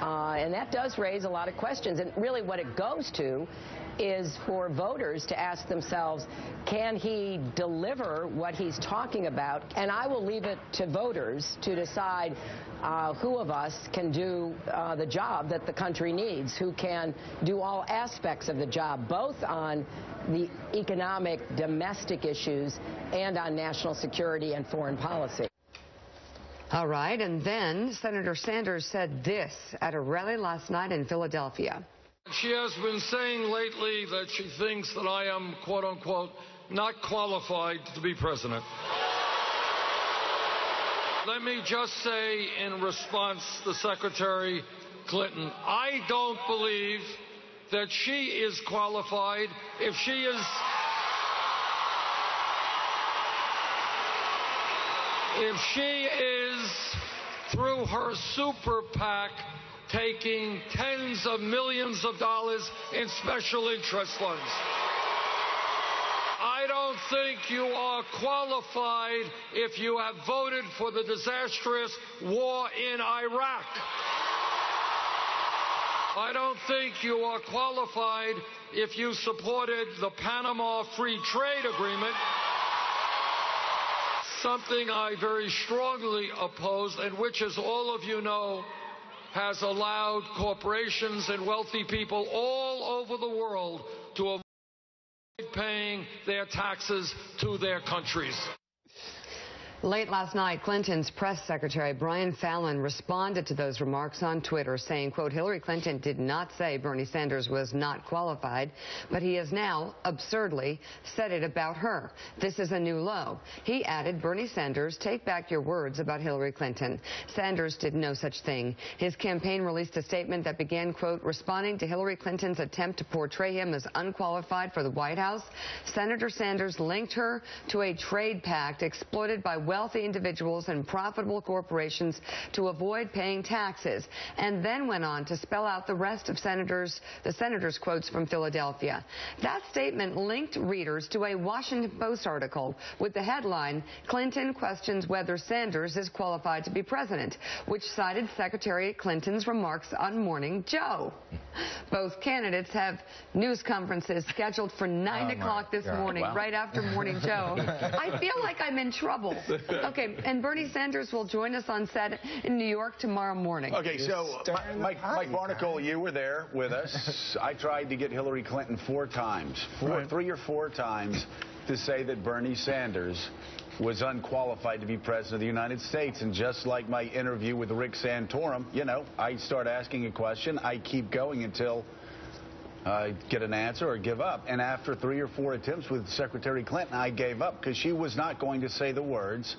And that does raise a lot of questions. And really what it goes to is for voters to ask themselves, can he deliver what he's talking about? And I will leave it to voters to decide who of us can do the job that the country needs, who can do all aspects of the job, both on the economic, domestic issues and on national security and foreign policy. All right, and then Senator Sanders said this at a rally last night in Philadelphia. She has been saying lately that she thinks that I am, quote unquote, not qualified to be president. Let me just say in response to Secretary Clinton, I don't believe that she is qualified. If she is through her super PAC taking tens of millions of dollars in special interest funds. I don't think you are qualified if you have voted for the disastrous war in Iraq. I don't think you are qualified if you supported the Panama Free Trade Agreement, something I very strongly oppose, and which, as all of you know, has allowed corporations and wealthy people all over the world to avoid paying their taxes to their countries. Late last night, Clinton's press secretary, Brian Fallon, responded to those remarks on Twitter, saying, quote, Hillary Clinton did not say Bernie Sanders was not qualified, but he has now, absurdly, said it about her. This is a new low. He added, Bernie Sanders, take back your words about Hillary Clinton. Sanders did no such thing. His campaign released a statement that began, quote, responding to Hillary Clinton's attempt to portray him as unqualified for the White House. Senator Sanders linked her to a trade pact exploited by wealthy individuals and profitable corporations to avoid paying taxes, and then went on to spell out the rest of the senator's quotes from Philadelphia. That statement linked readers to a Washington Post article with the headline, Clinton questions whether Sanders is qualified to be president, which cited Secretary Clinton's remarks on Morning Joe. Both candidates have news conferences scheduled for 9 o'clock this morning, right after Morning Joe. I feel like I'm in trouble. Okay, and Bernie Sanders will join us on set in New York tomorrow morning. Okay, so Mike Barnicle, you were there with us. I tried to get Hillary Clinton 4 times, 3 or 4 times, to say that Bernie Sanders was unqualified to be president of the United States. And just like my interview with Rick Santorum, you know, I start asking a question, I keep going until I get an answer or give up. And after 3 or 4 attempts with Secretary Clinton, I gave up because she was not going to say the words,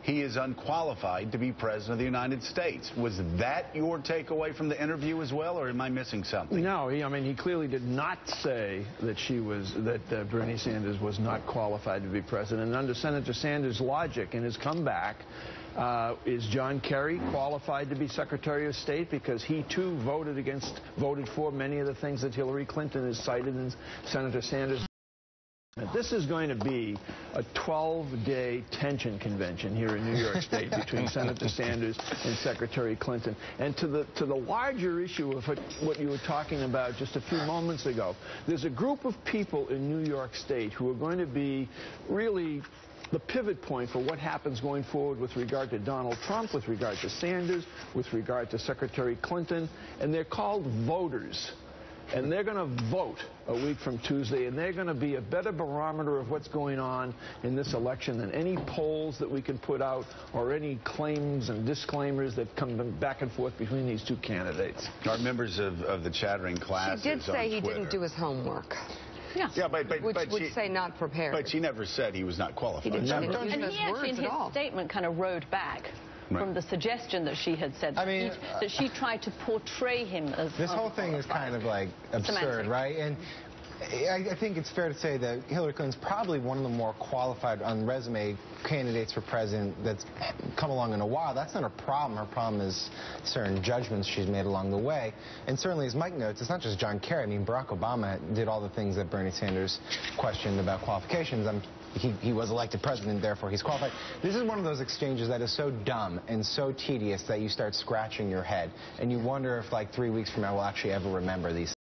he is unqualified to be president of the United States. Was that your takeaway from the interview as well, or am I missing something? No, I mean, he clearly did not say that Bernie Sanders was not qualified to be president. And under Senator Sanders' logic and his comeback, is John Kerry qualified to be Secretary of State because he too voted for many of the things that Hillary Clinton has cited in Senator Sanders? This is going to be a 12-day tension convention here in New York State between Senator Sanders and Secretary Clinton. And to the larger issue of what you were talking about just a few moments ago, there's a group of people in New York State who are going to be really the pivot point for what happens going forward with regard to Donald Trump, with regard to Sanders, with regard to Secretary Clinton, and they're called voters. And they're going to vote a week from Tuesday, and they're going to be a better barometer of what's going on in this election than any polls that we can put out or any claims and disclaimers that come back and forth between these two candidates. Our members of the chattering classes She did say he Twitter. didn't do his homework. Yeah, but which she, say not prepared. But she never said he was not qualified. He didn't and he actually, in his statement, kind of rode back from the suggestion that she had said. I mean, that she tried to portray him as this whole thing is kind of like absurd, semantic. right? And I think it's fair to say that Hillary Clinton's probably one of the more qualified on resume candidates for president that's come along in a while. That's not her problem. Her problem is certain judgments she's made along the way. And certainly, as Mike notes, it's not just John Kerry. I mean, Barack Obama did all the things that Bernie Sanders questioned about qualifications. I'm he was elected president, therefore he's qualified. This is one of those exchanges that is so dumb and so tedious that you start scratching your head, and you wonder if, like, 3 weeks from now, we'll actually ever remember these